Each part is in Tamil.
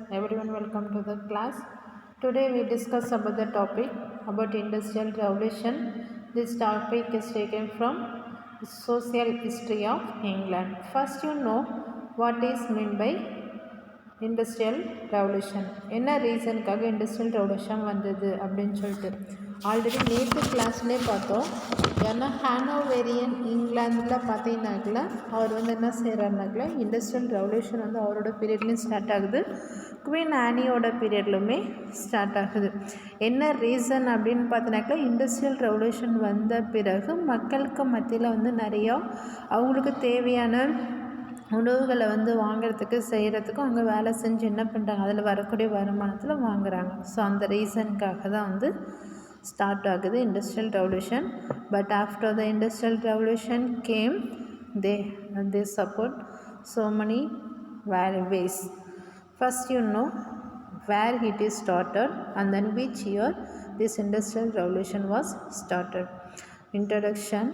Everyone, welcome to the class. Today we discuss about the topic about industrial revolution. This topic is taken from social history of England. First, you know what is meant by industrial revolution. என்ன ரீசனுக்காக இண்டஸ்ட்ரியல் ரெவல்யூஷன் வந்தது அப்படின்னு சொல்லிட்டு ஆல்ரெடி நேற்று கிளாஸ்லேயே பார்த்தோம். ஏன்னா ஹானோவேரியன் இங்கிலாந்தில் பார்த்தீங்கன்னாக்கில் அவர் வந்து என்ன செய்கிறாருனாக்கில் இண்டஸ்ட்ரியல் ரெவல்யூஷன் வந்து அவரோட பீரியட்லேயும் ஸ்டார்ட் ஆகுது, குவீன் ஆனியோட பீரியட்லுமே ஸ்டார்ட் ஆகுது. என்ன ரீசன் அப்படின்னு பார்த்தீங்கன்னாக்கில் இண்டஸ்ட்ரியல் ரெவல்யூஷன் வந்த பிறகு மக்களுக்கு மத்தியில் வந்து நிறையா அவங்களுக்கு தேவையான உணவுகளை வந்து வாங்கிறதுக்கு செய்கிறதுக்கும் அவங்க வேலை செஞ்சு என்ன பண்ணுறாங்க, அதில் வரக்கூடிய வருமானத்தில் வாங்குகிறாங்க. ஸோ அந்த ரீசனுக்காக தான் வந்து ஸ்டார்ட் ஆகுது industrial revolution. But after the industrial revolution game they support so many ways. First, you know where it is started and then which year this industrial revolution was started. Introduction.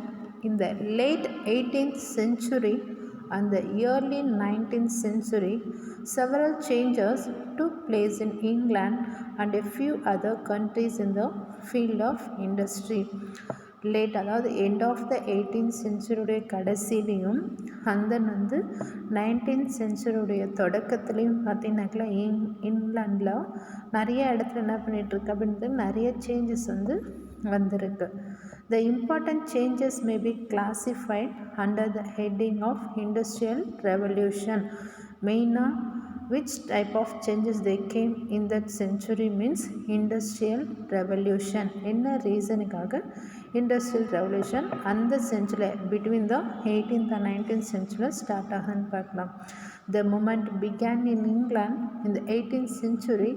In the late 18th century and the early 19th century, several changes took place in England and a few other countries in the field of industry. Late அதாவது எண்ட் ஆஃப் த 18th சென்ச்சுரியுடைய கடைசிலையும் அண்ட் தென் வந்து 19th சென்ச்சுரியுடைய தொடக்கத்துலேயும் பார்த்தீங்கன்னாக்கா இங்கிலாண்டில் நிறைய இடத்துல என்ன பண்ணிகிட்ருக்கு அப்படின்றது நிறைய சேஞ்சஸ் வந்து வந்திருக்கு. The important changes may be classified under the heading of industrial revolution. Maina, which type of changes they came in that century means industrial revolution. என்ன ரீசனுக்காக industrial revolution அந்த century between the 18th and 19th century start ஆகுதுன்னு பார்க்கலாம். The movement began in England in the 18th century,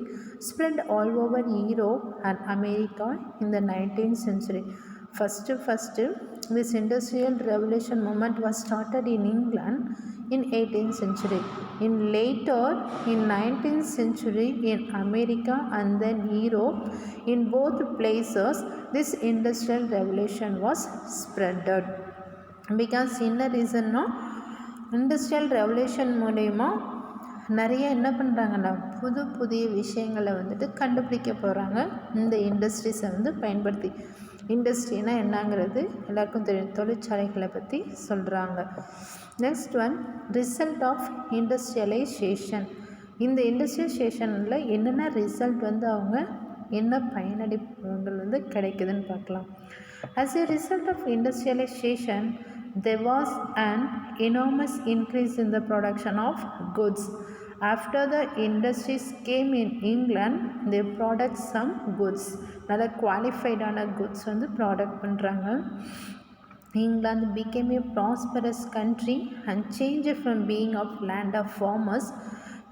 spread all over Europe and America in the 19th century. First, this industrial revolution movement was started in England in 18th century. In later, in 19th century, in America and then Europe, in both places, this industrial revolution was spreaded. Because in a reason, no, industrial revolution மூலயமா நிறைய என்ன பண்ணுறாங்கன்னா புதிய விஷயங்களை வந்துட்டு கண்டுபிடிக்க போகிறாங்க இந்த இண்டஸ்ட்ரீஸை வந்து பயன்படுத்தி. இண்டஸ்ட்ரினா என்னங்கிறது எல்லாருக்கும் தெரியும், தொழிற்சாலைகளை பற்றி சொல்கிறாங்க. Next one, result of industrialization. இந்த இண்டஸ்ட்ரியலைசேஷனில் என்னென்ன ரிசல்ட் வந்து அவங்க என்ன பயனடைப்புகள் வந்து கிடைக்குதுன்னு பார்க்கலாம். As a result of industrialization, there was an enormous increase in the production of goods. After the industries came in England, they product some goods. நல்ல குவாலிஃபைடான goods வந்து ப்ராடக்ட் பண்ணுறாங்க. England became a prosperous country and changed from being of land of farmers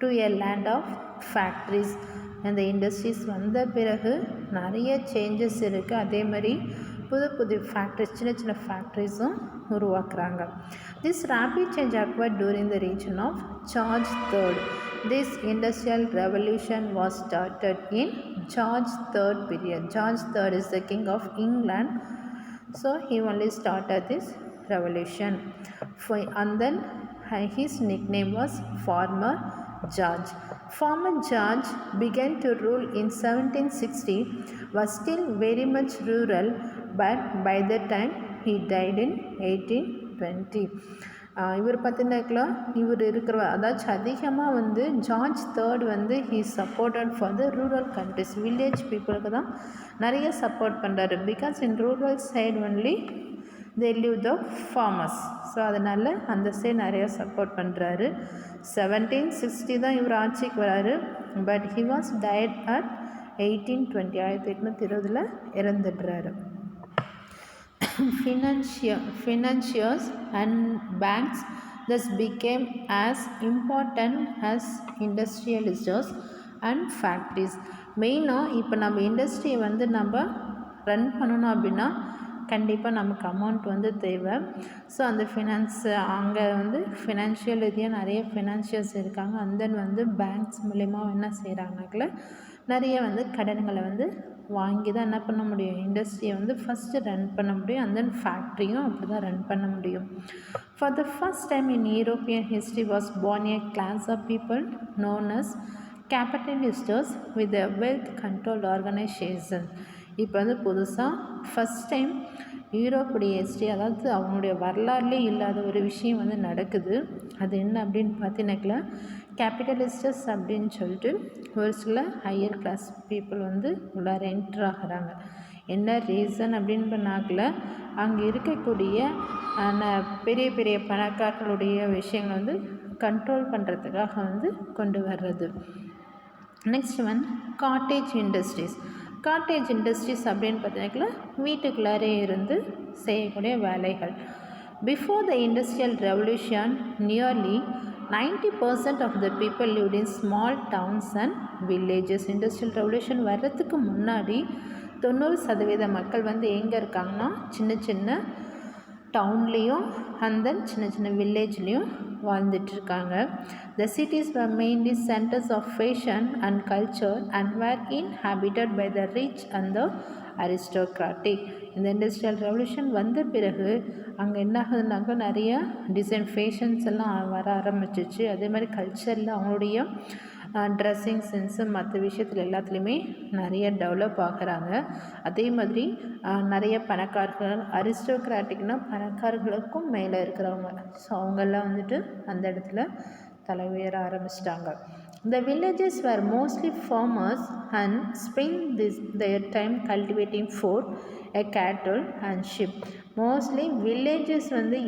to a land of factories. அந்த இண்டஸ்ட்ரீஸ் வந்த பிறகு நிறைய சேஞ்சஸ் இருக்குது. அதே மாதிரி புது ஃபேக்ட்ரிஸ், சின்ன ஃபேக்ட்ரிஸும் உருவாக்குறாங்க. This rapid change occurred during the reign of George III. This industrial revolution was started in George III period. George III is the king of England, so he only started this revolution. And then his nickname was Farmer George. Farmer George began to rule in 1760, was still very much rural, but by the time he died in 1820. இவர் பார்த்தீங்கன்னாக்கா இவர் இருக்கிற அதாச்சும் அதிகமாக வந்து ஜார்ஜ் தேர்ட் வந்து he supported for the rural countries, village பீப்புளுக்கு தான் நிறைய சப்போர்ட் பண்ணுறாரு. Because in rural side only they live the farmers. So அதனால் அந்த சைடு நிறையா சப்போர்ட் பண்ணுறாரு. 1760 தான் இவர் ஆட்சிக்கு வராரு. But he was diet at 1820, 1820 இறந்துடுறாரு. Financiers and banks thus became as important as industrialists and factories. மெயினாக இப்போ நம்ம இண்டஸ்ட்ரியை வந்து நம்ம ரன் பண்ணணும் அப்படின்னா கண்டிப்பாக நமக்கு அமௌண்ட் வந்து தேவை. ஸோ அந்த அங்கே வந்து ஃபினான்ஷியல் ரீதியாக நிறைய ஃபினான்ஷியல்ஸ் இருக்காங்க. அண்ட் தென் வந்து பேங்க்ஸ் மூலயமா என்ன செய்கிறாங்கனாக்கல நிறைய வந்து கடன்களை வந்து வாங்கி தான் என்ன பண்ண முடியும், இண்டஸ்ட்ரியை வந்து ஃபஸ்ட்டு ரன் பண்ண முடியும். அண்ட் தென் ஃபேக்ட்ரியும் அப்படி தான் ரன் பண்ண முடியும். For the first time in European history was born a class of people known as capitalists with a wealth control organization. இப்போ வந்து புதுசாக ஃபஸ்ட் டைம் யூரோப்புடைய ஹிஸ்ட்ரி, அதாவது அவங்களுடைய வரலாறுலே இல்லாத ஒரு விஷயம் வந்து நடக்குது. அது என்ன அப்படின்னு பார்த்தீங்கன்னாக்கா, கேபிட்டலிஸ்டஸ் அப்படின்னு சொல்லிட்டு ஒரு சில ஹையர் கிளாஸ் பீப்புள் வந்து உள்ளார என்ட்ரு ஆகிறாங்க. என்ன ரீசன் அப்படின்னு பண்ணாக்கல, அங்கே இருக்கக்கூடிய பெரிய பெரிய பணக்காரர்களுடைய விஷயங்களை வந்து கண்ட்ரோல் பண்ணுறதுக்காக வந்து கொண்டு வர்றது. Next one cottage industries. Cottage industries அப்படின்னு பார்த்தீங்கன்னா வீட்டுக்குள்ளாரே இருந்து செய்யக்கூடிய வேலைகள். Before the industrial revolution nearly 90% of the people lived in small towns and villages. Industrial revolution வர்றதுக்கு முன்னாடி 90% மக்கள் வந்து எங்கே இருக்காங்கன்னா சின்ன சின்ன டவுன்லேயும் அண்ட் தென் சின்ன சின்ன வில்லேஜ்லேயும் வாழ்ந்துட்டுருக்காங்க. The cities were mainly centers of fashion and culture and were inhabited by the rich and the aristocratic. இந்த இண்டஸ்ட்ரியல் ரெவல்யூஷன் வந்த பிறகு அங்கே என்ன ஆகுதுனாக்கா நிறைய டிசைன் ஃபேஷன்ஸ் எல்லாம் வர ஆரம்பிச்சிச்சு. அதே மாதிரி கல்ச்சரில் அவங்களுடைய ட்ரெஸ்ஸிங் சென்ஸு மற்ற விஷயத்தில் எல்லாத்துலேயுமே நிறைய டெவலப் ஆகுறாங்க. அதே மாதிரி நிறைய பணக்காரர்கள், அரிஸ்டோக்ராட்டிக்னால் பணக்காரர்களுக்கும் மேலே இருக்கிறவங்க, ஸோ அவங்கெல்லாம் வந்துட்டு அந்த இடத்துல தலை உயர ஆரம்பிச்சிட்டாங்க. The villages were mostly farmers and spent their time cultivating food, cattle and sheep. Mostly villages வந்து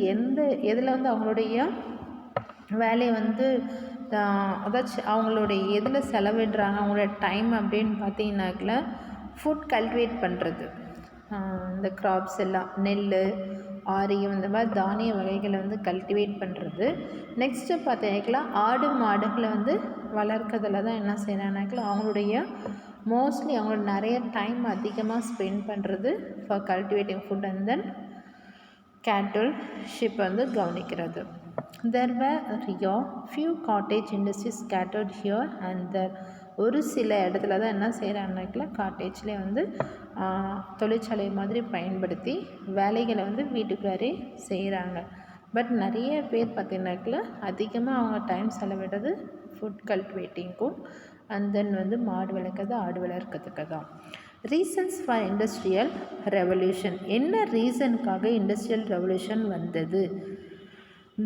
எதில் வந்து அவங்களுடைய வேலையை வந்து அதாச்சும் அவங்களுடைய எதில் செலவிடுறாங்க அவங்களோட டைம் அப்படின்னு பார்த்தீங்கன்னாக்கில் ஃபுட் கல்டிவேட் பண்ணுறது, இந்த க்ராப்ஸ் எல்லாம் நெல், ஆரியம், இந்த மாதிரி தானிய வகைகளை வந்து கல்டிவேட் பண்ணுறது. நெக்ஸ்ட்டு பார்த்தீங்கன்னாக்கா ஆடு மாடுகளை வந்து வளர்க்கறதுல தான் என்ன செய்கிறாங்கனாக்கா அவங்களுடைய மோஸ்ட்லி அவங்களோட நிறைய டைம் அதிகமாக ஸ்பெண்ட் பண்ணுறது for cultivating food and then கேட்டில், ஷிப் வந்து கவனிக்கிறது. There were few cottage industries scattered here and there. ஒரு சில இடத்துல தான் என்ன செய்கிறாங்கனாக்கா காட்டேஜ்லேயே வந்து தொழிற்சாலை மாதிரி பயன்படுத்தி வேலைகளை வந்து வீட்டுக்குள்ளாரே செய்கிறாங்க. பட் நிறைய பேர் பார்த்தீங்கன்னாக்கா அதிகமாக அவங்க டைம் செலவிடுறது ஃபுட் கல்டிவேட்டிங்க்கும் அண்ட் தென் வந்து மாடு வளர்க்குறது, ஆடு வளர்க்கிறதுக்கு தான். Reasons for industrial revolution. என்ன ரீசனுக்காக இண்டஸ்ட்ரியல் ரெவல்யூஷன் வந்தது?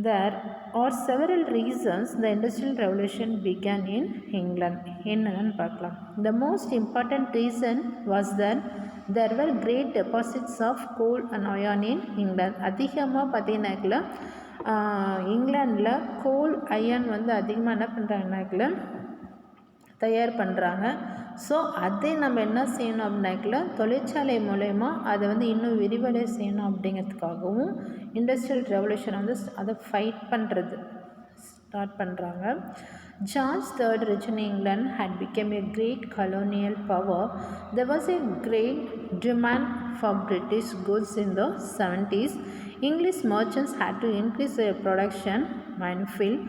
There are several reasons the industrial revolution began in England. என்னன்னு பார்க்கலாம். The most important reason was that there were great deposits of coal and iron in England. அதிகமாக பார்த்தீங்கன்னாக்கில் இங்கிலாண்டில் கோல், அயன் வந்து அதிகமாக என்ன பண்ணுறாங்கனாக்கில் தயார் பண்ணுறாங்க. ஸோ அதை நம்ம என்ன செய்யணும் அப்படின்னாக்கில் தொழிற்சாலை மூலயமா அதை வந்து இன்னும் விரிவடை செய்யணும் அப்படிங்கிறதுக்காகவும் இண்டஸ்ட்ரியல் ரெவல்யூஷன் வந்து அதை ஃபைட் பண்ணுறது ஸ்டார்ட் பண்ணுறாங்க. George III rich in England had become a great colonial power. There was a great demand for British goods in the 70s. English merchants had to increase their production manifold.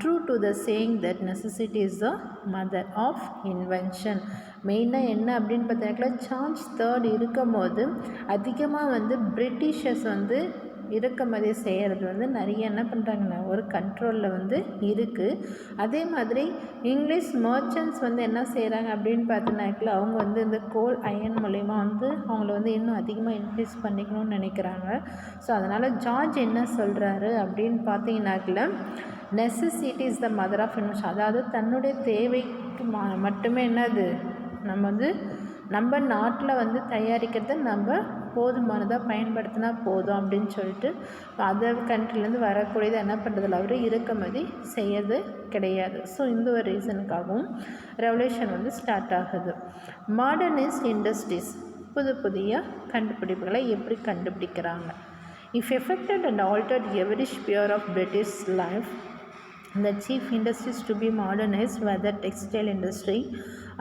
True to the saying that necessity is the mother of invention. மெயினாக என்ன அப்படின்னு பார்த்தீங்கன்னா ஜார்ஜ் III இருக்கும் போது அதிகமாக வந்து பிரிட்டிஷர்ஸ் வந்து இறக்குமதி செய்கிறது வந்து நிறைய என்ன பண்ணுறாங்கன்னா ஒரு கண்ட்ரோலில் வந்து இருக்குது. அதே மாதிரி இங்கிலீஷ் மர்ச்சன்ட்ஸ் வந்து என்ன செய்கிறாங்க அப்படின்னு பார்த்தீங்கன்னாக்கில் அவங்க வந்து இந்த கோல், அயன் மூலயமா வந்து அவங்கள வந்து இன்னும் அதிகமாக இன்க்ரீஸ் பண்ணிக்கணும்னு நினைக்கிறாங்க. ஸோ அதனால் ஜார்ஜ் என்ன சொல்கிறாரு அப்படின்னு பார்த்தீங்கன்னாக்கில் necessity is the mother of invention. அதாவது தன்னுடைய தேவைக்கு மட்டுமே என்னது நம்ம வந்து நம்ம நாட்டில் வந்து தயாரிக்கிறத நம்ம போதுமானதாக பயன்படுத்தினா போதும் அப்படின்னு சொல்லிட்டு அதர் கண்ட்ரிலேருந்து வரக்கூடியதை என்ன பண்ணுறதில்ல, அவர் இறக்குமதி செய்யறது கிடையாது. ஸோ இந்த ஒரு ரீசனுக்காகவும் ரெவல்யூஷன் வந்து ஸ்டார்ட் ஆகுது. மாடர்னிஸ்ட் இண்டஸ்ட்ரீஸ் புது புதிய கண்டுபிடிப்புகளை எப்படி கண்டுபிடிக்கிறாங்க. If affected and altered every sphere of British life, the chief industries to be modernized were the textile industry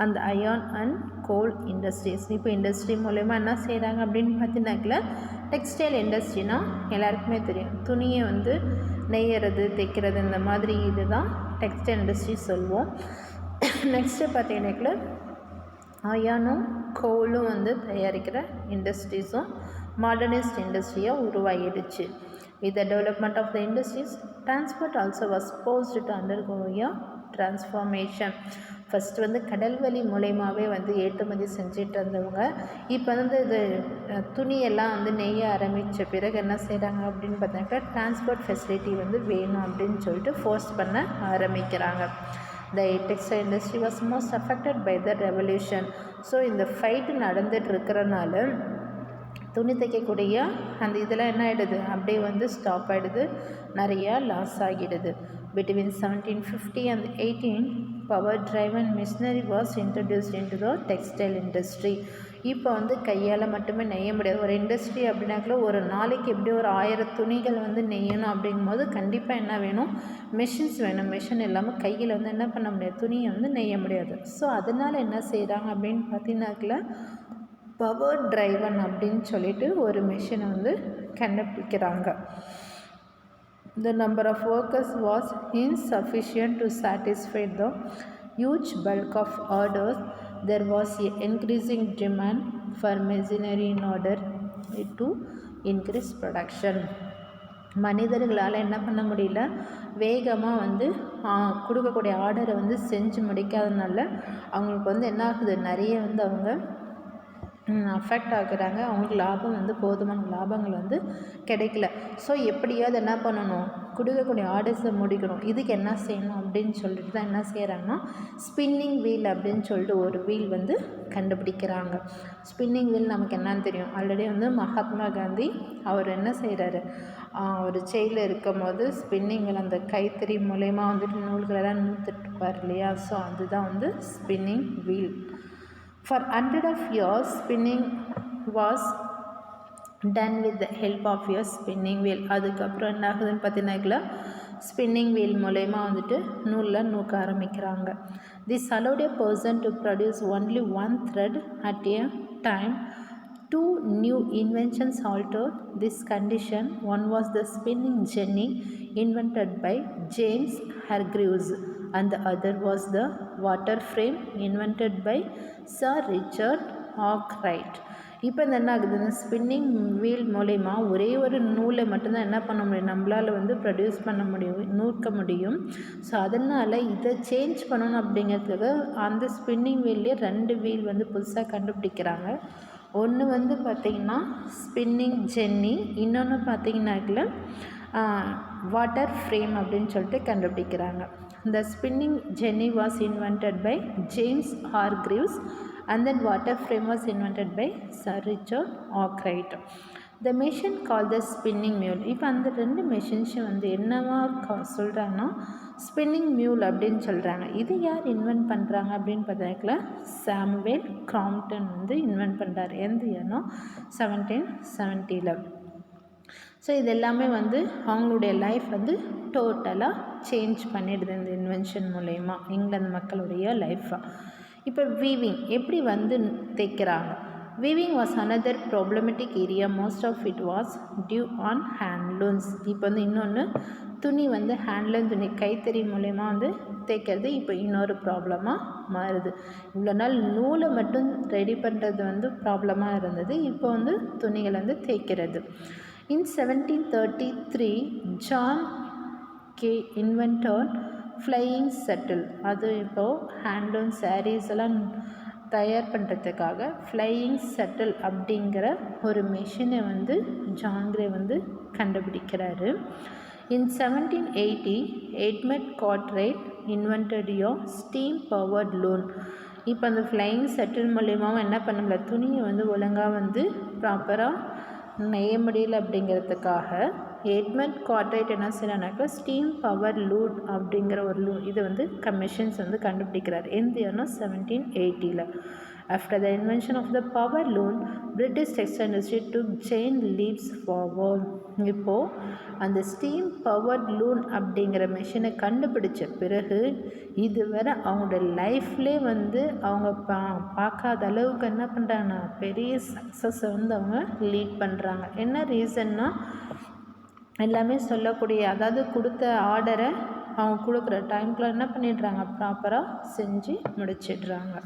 and the iron and coal industries. இப்போ இண்டஸ்ட்ரி மூலயமா என்ன செய்கிறாங்க அப்படின்னு பார்த்தீங்கன்னாக்கில் டெக்ஸ்டைல் இண்டஸ்ட்ரினா எல்லாருக்குமே தெரியும், துணியை வந்து நெய்யறது, தைக்கிறது, இந்த மாதிரி இது தான் டெக்ஸ்டைல் இண்டஸ்ட்ரி சொல்லுவோம். நெக்ஸ்ட்டு பார்த்தீங்கன்னாக்கில் அயனும் கோலும் வந்து தயாரிக்கிற இண்டஸ்ட்ரீஸும் modernist இண்டஸ்ட்ரியாக உருவாகிடுச்சு. With the development of the industries, transport also was forced to undergo a transformation. First வந்து கடல் வழி மூலயமாவே வந்து ஏற்றுமதி செஞ்சுட்டு இருந்தவங்க இப்போ வந்து இது துணியெல்லாம் வந்து நெய்ய ஆரம்பித்த பிறகு என்ன செய்கிறாங்க அப்படின்னு பார்த்தாக்கா டிரான்ஸ்போர்ட் ஃபெசிலிட்டி வந்து வேணும் அப்படின்னு சொல்லிட்டு ஃபோர்ஸ் பண்ண ஆரம்பிக்கிறாங்க. The textile industry was most affected by the revolution. So இந்த ஃபைட்டு நடந்துட்டு இருக்கிறனால துணி தைக்கக்கூடிய அந்த இதெல்லாம் என்ன ஆகிடுது, அப்படியே வந்து ஸ்டாப் ஆகிடுது, நிறையா லாஸ் ஆகிடுது. Between 1750 and 18, power driven machinery was introduced into the textile industry. இப்போ வந்து கையால் மட்டுமே நெய்ய முடியாது. ஒரு இண்டஸ்ட்ரி அப்படின்னாக்குள்ள ஒரு நாளைக்கு எப்படி ஒரு 1000 துணிகள் வந்து நெய்யணும் அப்படிங்கும்போது கண்டிப்பாக என்ன வேணும், மிஷின்ஸ் வேணும். மிஷின் இல்லாமல் கையில் வந்து என்ன பண்ண முடியாது, துணியை வந்து நெய்ய முடியாது. ஸோ அதனால் என்ன செய்கிறாங்க அப்படின்னு பார்த்தீங்கன்னாக்குள்ள பவர் டிரைவன் அப்படின்னு சொல்லிட்டு ஒரு மிஷினை வந்து கண்டுபிடிக்கிறாங்க. The number of workers was insufficient to satisfy the huge bulk of orders. There was an increasing demand for machinery in order to increase production. மனிதர்களால் என்ன பண்ண முடியல, வேகமாக வந்து கொடுக்கக்கூடிய ஆர்டரை வந்து செஞ்சு முடிக்காதனால அவங்களுக்கு வந்து என்ன ஆகுது, நிறைய வந்து அவங்க அஃபெக்ட் ஆகுறாங்க. அவங்களுக்கு லாபம் வந்து போதுமான லாபங்கள் வந்து கிடைக்கல. ஸோ எப்படியாவது என்ன பண்ணணும், கொடுக்கக்கூடிய ஆர்டர்ஸை முடிக்கணும். இதுக்கு என்ன செய்யணும் அப்படின்னு சொல்லிட்டு தான் என்ன செய்கிறாங்கன்னா ஸ்பின்னிங் வீல் அப்படின்னு சொல்லிட்டு ஒரு வீல் வந்து கண்டுபிடிக்கிறாங்க. ஸ்பின்னிங் வீல் நமக்கு என்னன்னு தெரியும், ஆல்ரெடி வந்து மகாத்மா காந்தி அவர் என்ன செய்கிறாரு, ஒரு ஜெயிலில் இருக்கும் போது ஸ்பின்னிங் வீல் அந்த கைத்தறி மூலயமா வந்துட்டு நூல்களெல்லாம் நூற்றுட்டுப்பார் இல்லையா. ஸோ அதுதான் வந்து spinning wheel. For hundreds of years, spinning was done with the help of your spinning wheel. அதுக்கப்புறம் என்ன ஆகுதுன்னு பார்த்தீங்கன்னா ஸ்பின்னிங் வீல் மூலயமா வந்துட்டு நூலில் நூக்க ஆரம்பிக்கிறாங்க. This allowed a person to produce only one thread at a time. Two new inventions altered this condition. One was the spinning jenny invented by James Hargreaves and the other was the water frame invented by Sir Richard Arkwright. இப்போ இந்த என்ன ஆகுது, இந்த ஸ்பின்னிங் வீல் மூலயமா ஒரே ஒரு நூலை மட்டும்தான் என்ன பண்ண முடியும், நம்மளால் வந்து ப்ரொடியூஸ் பண்ண முடியும், நூற்க முடியும். ஸோ அதனால் இதை சேஞ்ச் பண்ணணும் அப்படிங்கிறதுக்கு அந்த ஸ்பின்னிங் வீல்லே 2 வீல் வந்து புதுசாக கண்டுபிடிக்கிறாங்க. ஒன்று வந்து பார்த்திங்கன்னா ஸ்பின்னிங் ஜென்னி, இன்னொன்று பார்த்திங்கனாக்கில் வாட்டர் ஃப்ரேம் அப்படின்னு சொல்லிட்டு கண்டுபிடிக்கிறாங்க. The spinning jenny was invented by James Hargreaves and then water frame was invented by Sir Richard Arkwright. The machine called the spinning mule. இப்போ அந்த 2 மெஷின்ஸும் வந்து என்னவா சொல்கிறாங்கன்னா ஸ்பின்னிங் மியூல் அப்படின்னு சொல்கிறாங்க. இது யார் இன்வென்ட் பண்ணுறாங்க அப்படின்னு பார்த்தீங்கன்னா சாமுவேல் கிராம்ப்டன் வந்து இன்வென்ட் பண்ணுறாரு. எந்த இயர்னா 1770. ஸோ இது எல்லாமே வந்து அவங்களுடைய லைஃப் வந்து டோட்டலாக சேஞ்ச் பண்ணிடுது இந்த இன்வென்ஷன் மூலயமா இங்கிலாந்து மக்களுடைய லைஃப்பாக. இப்போ வீவிங் எப்படி வந்து தைக்கிறாங்க. Weaving was another problematic area. Most of it was due on handlooms. இப்போ வந்து இன்னொன்று துணி வந்து ஹேண்ட்லூம் துணி கைத்தறி மூலயமா வந்து தைக்கிறது இப்போ இன்னொரு ப்ராப்ளமாக மாறுது. இவ்வளோ நாள் நூலை மட்டும் ரெடி பண்ணுறது வந்து ப்ராப்ளமாக இருந்தது, இப்போ வந்து துணிகளை வந்து தைக்கிறது. In 1733, John Kay invented flying shuttle. அது இப்போது ஹேண்ட்லூம் சாரீஸ் எல்லாம் தயார் பண்ணுறதுக்காக ஃப்ளையிங் ஷட்டில் அப்படிங்கிற ஒரு மிஷினை வந்து ஜான் கிரே வந்து கண்டுபிடிக்கிறாரு. In 1780, Edmund Cartwright invented a steam powered loom. இப்போ அந்த ஃப்ளையிங் ஷட்டில் மூலயமாவும் என்ன பண்ண முடியல, துணியை வந்து ஒழுங்காக வந்து ப்ராப்பராக நெய்ய முடியல அப்படிங்கிறதுக்காக எட்மண்ட் கார்ட்ரைட் என்ன செய்யறானாக்கா ஸ்டீம் பவர் லூட் அப்படிங்கிற ஒரு இதை வந்து கமிஷன்ஸ் வந்து கண்டுபிடிக்கிறார். எந்த இயர்னா 1780. After the invention of the power loom, British textile industry took giant leaps forward. இப்போது அந்த ஸ்டீம் பவர்ட் லூன் அப்படிங்கிற மிஷினை கண்டுபிடிச்ச பிறகு இதுவரை அவங்களோட லைஃப்லேயே வந்து அவங்க பார்க்காத அளவுக்கு என்ன பண்ணுறாங்கன்னா பெரிய சக்ஸஸை வந்து அவங்க லீட் பண்ணுறாங்க. என்ன ரீசன்னா எல்லாமே சொல்லக்கூடிய, அதாவது கொடுத்த ஆர்டரை அவங்க கொடுக்குற டைம்குள்ளே என்ன பண்ணிடுறாங்க, ப்ராப்பராக செஞ்சு முடிச்சிடுறாங்க.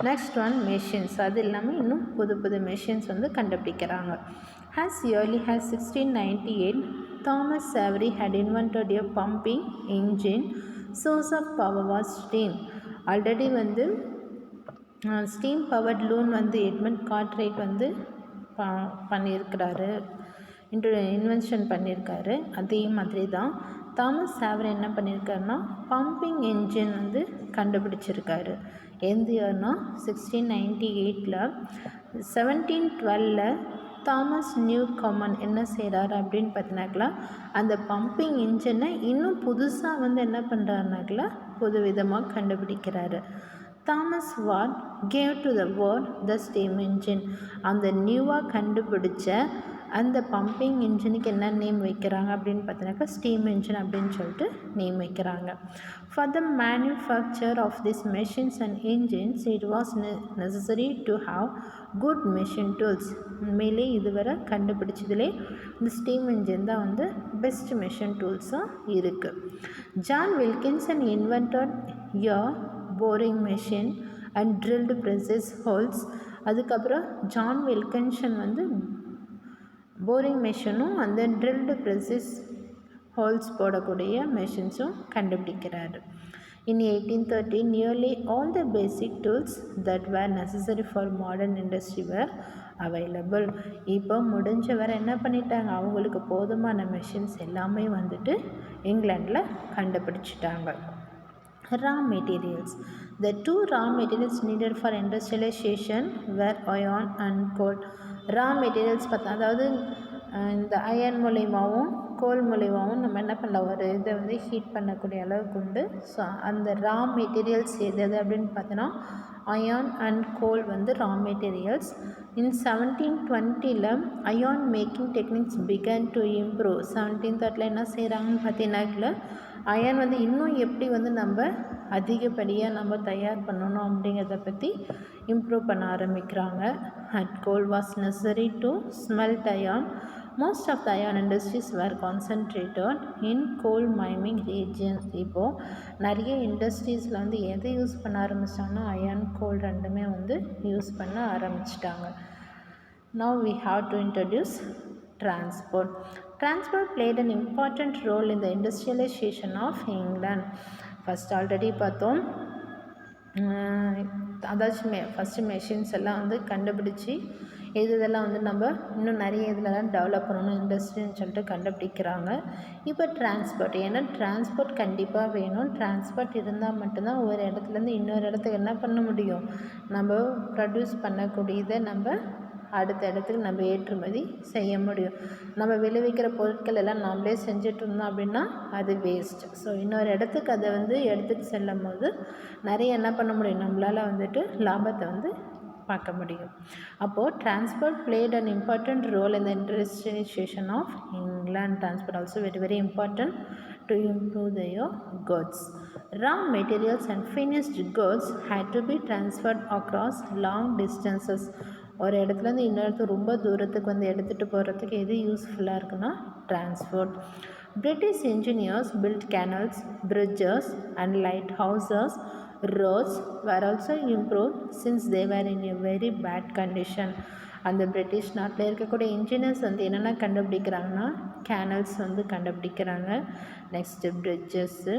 Next one machines. அது இல்லாமல் இன்னும் புது புது மெஷின்ஸ் வந்து கண்டுபிடிக்கிறாங்க. As early as 1698, Thomas Savery had invented a pumping engine source of power was steam. Already வந்து ஸ்டீம் பவர்ட் லூன் வந்து எட்மண்ட் கார்ட்ரைட் வந்து பண்ணியிருக்கிறாரு, இன்வென்ஷன் பண்ணியிருக்காரு. அதே மாதிரி தான் தாமஸ் சாவர் என்ன பண்ணியிருக்காருன்னா பம்பிங் என்ஜின் வந்து கண்டுபிடிச்சிருக்காரு. எந்த இயர்னா 1698. 1712 தாமஸ் நியூ காமன் என்ன செய்கிறாரு அப்படின்னு பார்த்தினாக்கா அந்த பம்பிங் இன்ஜினை இன்னும் புதுசாக வந்து என்ன பண்ணுறாருனாக்கா புது விதமாக கண்டுபிடிக்கிறாரு. Thomas Watt gave to the world the steam engine. அந்த நியூவாக கண்டுபிடிச்ச அந்த பம்பிங் இன்ஜினுக்கு என்ன நேம் வைக்கிறாங்க அப்படின்னு பார்த்தீங்கன்னாக்கா ஸ்டீம் இன்ஜின் அப்படின்னு சொல்லிட்டு நேம் வைக்கிறாங்க. For the manufacture of this machines and engines it was necessary to have good machine tools. உண்மையிலே இதுவரை கண்டுபிடிச்சதுலே இந்த ஸ்டீம் இன்ஜின் தான் வந்து பெஸ்ட் மெஷின் டூல்ஸாக இருக்குது. John Wilkinson invented boring machine and drilled precise holes. அதுக்கப்புறம் ஜான் வில்கின்சன் வந்து போரிங் மெஷினும் அந்த ட்ரில்டு ப்ரெஸஸ் ஹோல்ஸ் போடக்கூடிய மெஷின்ஸும் கண்டுபிடிக்கிறாரு. In 1830, nearly all the basic tools that were necessary for modern industry were available. இப்போ முடிஞ்ச வரை என்ன பண்ணிட்டாங்க, அவங்களுக்கு போதுமான மெஷின்ஸ் எல்லாமே வந்துட்டு இங்கிலாண்டில் கண்டுபிடிச்சிட்டாங்க. Raw materials. The two raw materials needed for industrialization were iron and coal. Raw materials பார்த்தா அதாவது இந்த அயன் மூலியமாகவும் கோல் மூலியமாகவும் நம்ம என்ன பண்ணலாம், ஒரு இதை வந்து ஹீட் பண்ணக்கூடிய அளவுக்கு உண்டு. ஸோ அந்த ரா மெட்டீரியல்ஸ் எது அப்படின்னு பார்த்தோன்னா அயான் அண்ட் கோல் வந்து raw materials. In 1720 iron making techniques began to improve. 1730 என்ன செய்கிறாங்கன்னு பார்த்தீங்கன்னாக்கில் அயன் வந்து இன்னும் எப்படி வந்து நம்ம அதிகப்படியாக நம்ம தயார் பண்ணணும் அப்படிங்கிறத பற்றி இம்ப்ரூவ் பண்ண ஆரம்பிக்கிறாங்க. At coal was necessary to smelt iron. Most of the iron industries were concentrated in coal mining regions. இப்போது நிறைய இண்டஸ்ட்ரீஸில் வந்து எதை யூஸ் பண்ண ஆரம்பிச்சிட்டாங்கன்னா அயான் கோல் ரெண்டுமே வந்து யூஸ் பண்ண ஆரம்பிச்சிட்டாங்க. Now we have to introduce transport. Transport played an important role in the industrialization of England. First already பார்த்தோம், அதாச்சும் ஃபஸ்ட்டு மெஷின்ஸ் எல்லாம் வந்து கண்டுபிடிச்சி இதெல்லாம் வந்து நம்ம இன்னும் நிறைய இதிலலாம் டெவலப் பண்ணணும் இண்டஸ்ட்ரின்னு சொல்லிட்டு கண்டுபிடிக்கிறாங்க. இப்போ டிரான்ஸ்போர்ட், ஏன்னா டிரான்ஸ்போர்ட் கண்டிப்பாக வேணும். டிரான்ஸ்போர்ட் இருந்தால் மட்டும்தான் ஒரு இடத்துலேருந்து இன்னொரு இடத்துக்கு என்ன பண்ண முடியும், நம்ம ப்ரொடியூஸ் பண்ணக்கூடியதை நம்ம அடுத்த இடத்துக்கு நம்ம ஏற்றுமதி செய்ய முடியும். நம்ம விளைவிக்கிற பொருட்கள் எல்லாம் நாமளே செஞ்சுட்டு இருந்தோம் அப்படின்னா அது வேஸ்ட். ஸோ இன்னொரு இடத்துக்கு அதை வந்து எடுத்துகிட்டு செல்லும் போது நிறைய என்ன பண்ண முடியும், நம்மளால் வந்துட்டு லாபத்தை வந்து பார்க்க முடியும். அப்போது transport played an important role in the industrialization of England. Transport also very important to improve their goods. Raw materials and finished goods had to be transferred across long distances. ஒரு இடத்துலேருந்து இன்னொரு ரொம்ப தூரத்துக்கு வந்து எடுத்துகிட்டு போகிறதுக்கு எது யூஸ்ஃபுல்லாக இருக்குன்னா transport. British engineers built canals, bridges and lighthouses. Roads were also improved since they were in a very bad condition. அந்த பிரிட்டிஷ் நாட்டில் இருக்கக்கூடிய இன்ஜினியர்ஸ் வந்து என்னென்ன கண்டுபிடிக்கிறாங்கன்னா கேனல்ஸ் வந்து கண்டுபிடிக்கிறாங்க, நெக்ஸ்ட்டு பிரிட்ஜஸ்ஸு,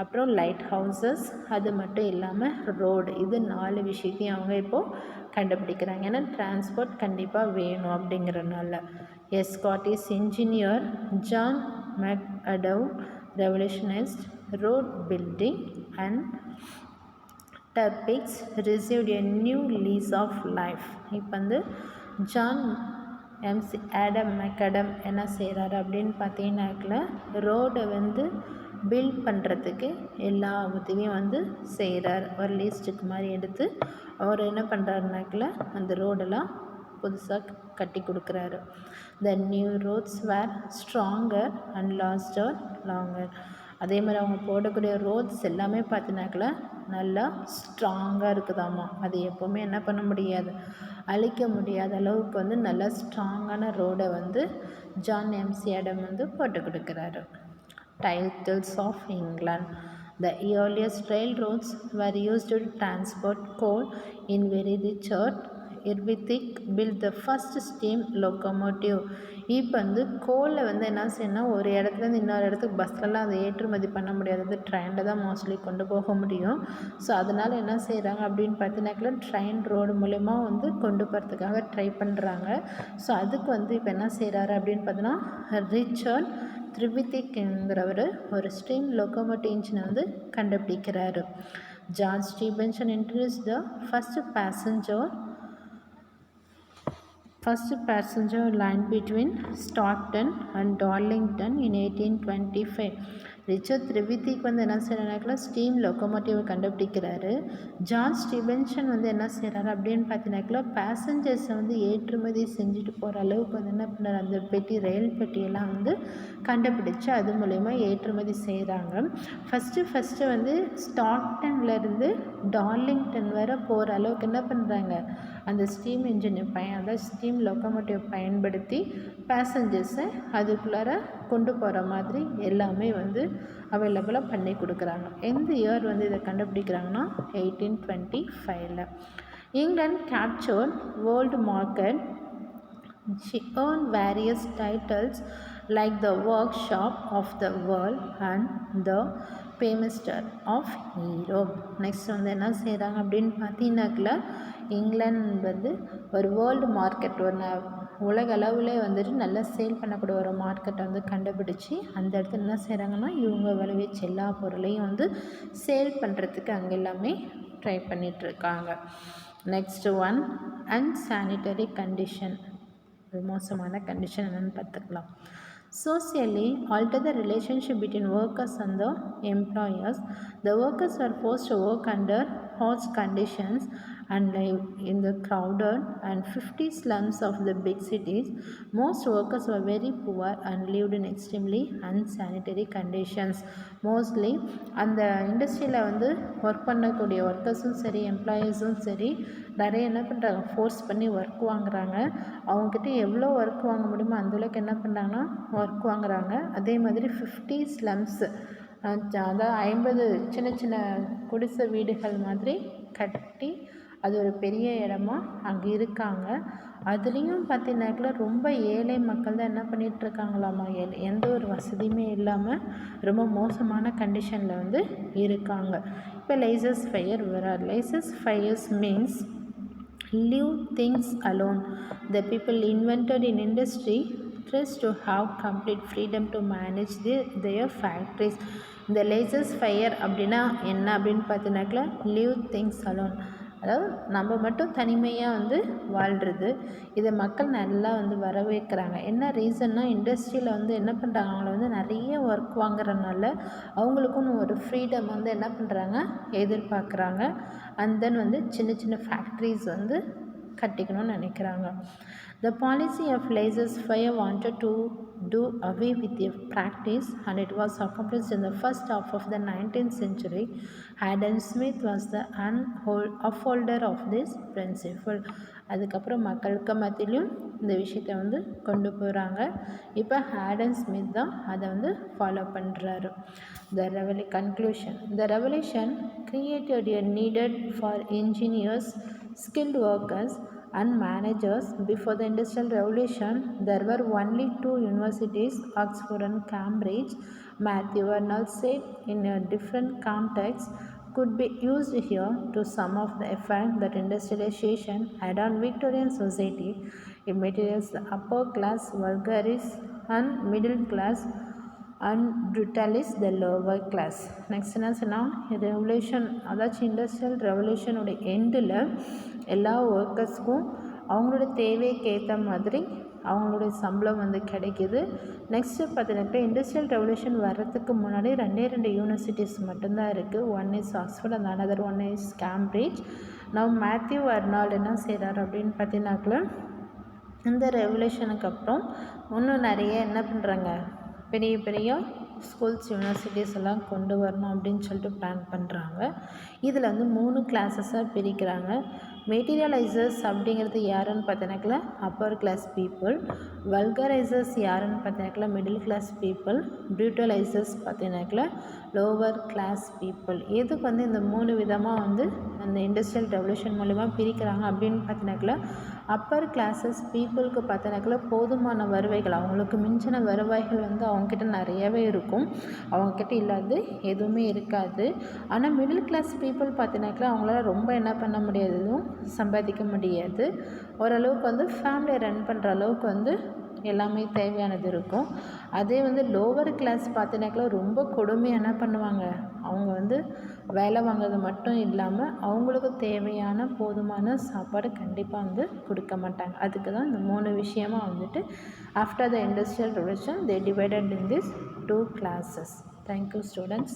அப்புறம் லைட் ஹவுசஸ், அது மட்டும் இல்லாமல் ரோடு. இது 4 விஷயத்தையும் அவங்க இப்போது கண்டுபிடிக்கிறாங்க. ஏன்னா டிரான்ஸ்போர்ட் கண்டிப்பாக வேணும் அப்படிங்கிறனால. A Scottish engineer John McAdam revolutionised road building and turnpikes received a new lease of life. இப்போ வந்து ஜான் ஆடம் மெக்கடம் என்ன செய்கிறாரு அப்படின்னு பார்த்தீங்கன்னாக்கில் ரோடை வந்து பில்ட் பண்ணுறதுக்கு எல்லா உதவியும் வந்து செய்கிறார். ஒரு லீஸ்ட்டுக்கு மாதிரி எடுத்து அவர் என்ன பண்ணுறாருனாக்கில் அந்த ரோடெல்லாம் புதுசாக கட்டி கொடுக்குறாரு. The new roads were stronger and lasted longer. அதே மாதிரி அவங்க போடக்கூடிய ரோட்ஸ் எல்லாமே பார்த்தினாக்கில் நல்லா ஸ்ட்ராங்காக இருக்குதாம்மா. அது எப்போவுமே என்ன பண்ண முடியாது, அழிக்க முடியாத அளவுக்கு வந்து நல்லா ஸ்ட்ராங்கான ரோடை வந்து ஜான் ஆடம் வந்து போட்டு கொடுக்குறாரு. Titles of England. The earliest railroads were used to transport coal in very rich earth Irving built the first steam locomotive. இப்போ வந்து கோலில் வந்து என்ன செய்யணும், ஒரு இடத்துலேருந்து இன்னொரு இடத்துக்கு பஸ்லலாம் அதை ஏற்றுமதி பண்ண முடியாது, ட்ரெயினில் தான் மோஸ்ட்லி கொண்டு போக முடியும். ஸோ அதனால் என்ன செய்கிறாங்க அப்படின்னு பார்த்தீங்கன்னாக்கா ட்ரெயின் ரோடு மூலயமா வந்து கொண்டு போகிறதுக்காக ட்ரை பண்ணுறாங்க. ஸோ அதுக்கு வந்து இப்போ என்ன செய்கிறாரு அப்படின்னு பார்த்தீங்கன்னா, ரிச்சர்ட் த்ரிவிதிக்ங்கிறவர் ஒரு ஸ்டீம் லொக்கோமோட்டிவ் இன்ஜினை வந்து கண்டுபிடிக்கிறாரு. George Stephenson introduced the first passenger line between Stockton and Darlington in 1825. Richard த்ரிவிதிக் வந்து என்ன செய்கிறாருனாக்கா ஸ்டீம் லொக்கோமோட்டிவை கண்டுபிடிக்கிறாரு. ஜார்ஜ் ஸ்டீபன்சன் வந்து என்ன செய்கிறாரு அப்படின்னு பார்த்தீங்கன்னாக்கா பேசஞ்சர்ஸை வந்து ஏற்றுமதி செஞ்சுட்டு போகிற அளவுக்கு வந்து என்ன பண்ணுறாரு, அந்த பெட்டி ரயில் பெட்டியெல்லாம் வந்து கண்டுபிடிச்சு அது மூலயமா ஏற்றுமதி செய்கிறாங்க. ஃபஸ்ட்டு வந்து ஸ்டாக்டன்லேருந்து டார்லிங்டன் வரை போகிற அளவுக்கு என்ன பண்ணுறாங்க, அந்த ஸ்டீம் இன்ஜினை அதாவது ஸ்டீம் லொக்கோமோட்டிவ் பயன்படுத்தி பேசஞ்சர்ஸை அதுக்குள்ளார கொண்டு போகிற மாதிரி எல்லாமே வந்து அவைலபிளாக பண்ணி கொடுக்குறாங்க. எந்த இயர் வந்து இதை கண்டுபிடிக்கிறாங்கன்னா 1825. England captured world market. She earned various titles like the Workshop of the World and the Paymaster of Europe. Next வந்து என்ன செய்கிறாங்க அப்படின்னு பார்த்தீங்கன்னாக்கா இங்கிலாந்து வந்து ஒரு வேர்ல்டு மார்க்கெட், ஒரு உலக அளவில் வந்துட்டு நல்லா சேல் பண்ணக்கூடிய ஒரு மார்க்கெட்டை வந்து கண்டுபிடிச்சி அந்த இடத்துல என்ன செய்கிறாங்கன்னா இவங்க விளைவிச்ச எல்லா பொருளையும் வந்து சேல் பண்ணுறதுக்கு அங்கே எல்லாமே ட்ரை பண்ணிகிட்ருக்காங்க. Next one, unsanitary condition. மோசமான கண்டிஷன் என்னென்னு பார்த்துக்கலாம். Socially, alter the relationship between workers and the employers. The workers were forced to work under harsh conditions and live in the crowded and 50 slums of the big cities. Most workers were very poor and lived in extremely unsanitary conditions. Mostly அந்த இண்டஸ்ட்ரியில் வந்து ஒர்க் பண்ணக்கூடிய ஒர்க்கர்ஸும் சரி எம்ப்ளாயீஸும் சரி நிறைய என்ன பண்ணுறாங்க, ஃபோர்ஸ் பண்ணி ஒர்க் வாங்குறாங்க. அவங்கக்கிட்ட எவ்வளோ ஒர்க் வாங்க முடியுமோ அந்தளவுக்கு என்ன பண்ணுறாங்கன்னா ஒர்க் வாங்குறாங்க. அதே மாதிரி 50 ஸ்லம்ஸ், அதாவது 50 சின்ன சின்ன குடிசை வீடுகள் மாதிரி கட்டி அது ஒரு பெரிய இடமா அங்கே இருக்காங்க. அதுலேயும் பார்த்தீங்கன்னாக்கா ரொம்ப ஏழை மக்கள் தான் என்ன பண்ணிகிட்ருக்காங்களாமா, எந்த ஒரு வசதியுமே இல்லாமல் ரொம்ப மோசமான கண்டிஷனில் வந்து இருக்காங்க. இப்போ லேசஸ் ஃபயர் வராது. Laces fires means leave things alone. The people invented in industry tries to have complete freedom to manage their factories. இந்த லேசஸ் ஃபயர் அப்படின்னா என்ன அப்படின்னு பார்த்தீங்கன்னாக்கா லீவ் திங்ஸ் அலோன், அதாவது நம்ம மட்டும் தனிமையாக வந்து வாழ்கிறது. இதை மக்கள் நல்லா வந்து வரவேற்கிறாங்க. என்ன ரீசன்னா இண்டஸ்ட்ரியில் வந்து என்ன பண்ணுறாங்க, அவங்கள வந்து நிறைய ஒர்க் வாங்குறதுனால அவங்களுக்குன்னு ஒரு ஃப்ரீடம் வந்து என்ன பண்ணுறாங்க எதிர்பார்க்குறாங்க. அண்ட் தென் வந்து சின்ன சின்ன ஃபேக்ட்ரிஸ் வந்து கட்டிக்கணும்னு நினைக்கிறாங்க. The policy of laissez-faire wanted to do away with the practice and it was accomplished in the first half of the 19th century. Adam Smith was the upholder of this principle. அதுக்கப்புறம் மக்களுக்கு மத்தியிலும் இந்த விஷயத்தை வந்து கொண்டு போகிறாங்க. இப்போ ஆடம் ஸ்மித் தான் அதை வந்து ஃபாலோ பண்ணுறாரு. Conclusion. The revolution created a needed for engineers, skilled workers and managers. Before the Industrial Revolution, there were only 2 universities, Oxford and Cambridge. Matthew Arnold said in a different context could be used here to sum up the effect that industrialization had on Victorian society. It materialized the upper class, vulgaris and middle class and brutalis the lower class. Next என்ன சொன்னால், ரெவல்யூஷன் அதாச்சும் இண்டஸ்ட்ரியல் ரெவல்யூஷனோட எண்டில் எல்லா ஒர்க்கர்ஸ்க்கும் அவங்களோட தேவைக்கு ஏற்ற மாதிரி அவங்களுடைய சம்பளம் வந்து கிடைக்கிது. நெக்ஸ்ட்டு பார்த்தீங்கன்னா இண்டஸ்ட்ரியல் ரெவல்யூஷன் வர்றதுக்கு முன்னாடி 2 யூனிவர்சிட்டிஸ் மட்டும்தான் இருக்குது. One is Oxford and another one is Cambridge. நான் மேத்யூ அர்னால்டு என்ன செய்கிறார் அப்படின்னு பார்த்தீங்கன்னாக்கா இந்த ரெவல்யூஷனுக்கு அப்புறம் இன்னும் நிறைய என்ன பண்ணுறாங்க, பெரிய பெரிய ஸ்கூல்ஸ் யூனிவர்சிட்டிஸ் எல்லாம் கொண்டு வரணும் அப்படின்னு சொல்லிட்டு பிளான் பண்ணுறாங்க. இதில் வந்து 3 கிளாஸஸாக பிரிக்கிறாங்க. மெட்டீரியலைசர்ஸ் அப்படிங்கிறது யாருன்னு பார்த்தீங்கன்னாக்கா அப்பர் கிளாஸ் பீப்புள். வல்கரைசர்ஸ் யாருன்னு பார்த்தீங்கன்னாக்கா மிடில் கிளாஸ் பீப்புள். ப்ரூட்டலைசர்ஸ் பார்த்தீங்கன்னாக்கா லோவர் கிளாஸ் பீப்புள். எதுக்கு வந்து இந்த 3 விதமாக வந்து அந்த இண்டஸ்ட்ரியல் ரெவல்யூஷன் மூலிமா பிரிக்கிறாங்க அப்படின்னு பார்த்தீங்கன்னாக்கா அப்பர் கிளாஸஸ் பீப்புளுக்கு பார்த்தீங்கன்னாக்கா போதுமான வருவாய்கள், அவங்களுக்கு மிஞ்சின வருவாய்கள் வந்து அவங்கக்கிட்ட நிறையவே இருக்கும், அவங்கக்கிட்ட இல்லாது எதுவுமே இருக்காது. ஆனால் மிடில் கிளாஸ் பீப்புள் பார்த்தீங்கன்னாக்கா அவங்களால ரொம்ப என்ன பண்ண முடியாது, எதுவும் சம்பாதிக்க முடியாது. ஓரளவுக்கு வந்து ஃபேமிலியை ரன் பண்ணுற அளவுக்கு வந்து எல்லாமே தேவையானது இருக்கும். அதே வந்து லோவர் கிளாஸ் பார்த்தீங்கன்னாக்கா ரொம்ப கொடுமையாக என்ன பண்ணுவாங்க, அவங்க வந்து வேலை வாங்குறது மட்டும் இல்லாமல் அவங்களுக்கு தேவையான போதுமான சாப்பாடு கண்டிப்பாக வந்து கொடுக்க மாட்டாங்க. அதுக்கு தான் இந்த 3 விஷயமாக வந்துட்டு after the industrial revolution they divided in this 2 classes. Thank you students.